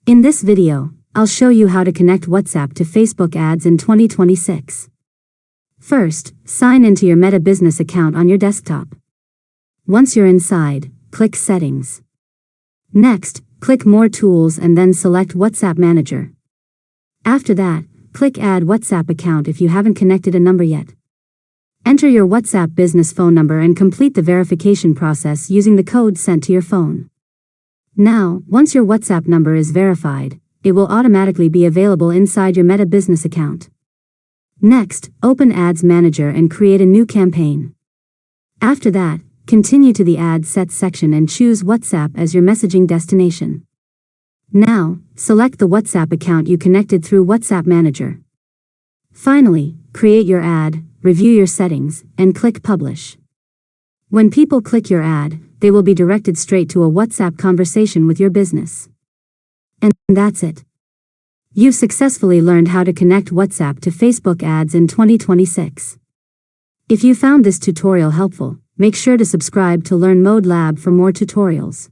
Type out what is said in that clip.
In this video, I'll show you how to connect WhatsApp to Facebook ads in 2026. First, sign into your Meta business account on your desktop. Once you're inside, click Settings. Next, click More Tools and then select WhatsApp Manager. After that, click Add WhatsApp account if you haven't connected a number yet. Enter your WhatsApp business phone number and complete the verification process using the code sent to your phone. Now, once your WhatsApp number is verified, it will automatically be available inside your Meta business account. Next, open Ads Manager and create a new campaign. After that, continue to the Ad Sets section and choose WhatsApp as your messaging destination. Now, select the WhatsApp account you connected through WhatsApp Manager. Finally, create your ad, review your settings, and click Publish. When people click your ad, they will be directed straight to a WhatsApp conversation with your business. And that's it. You've successfully learned how to connect WhatsApp to Facebook ads in 2026. If you found this tutorial helpful, make sure to subscribe to Learn Mode Lab for more tutorials.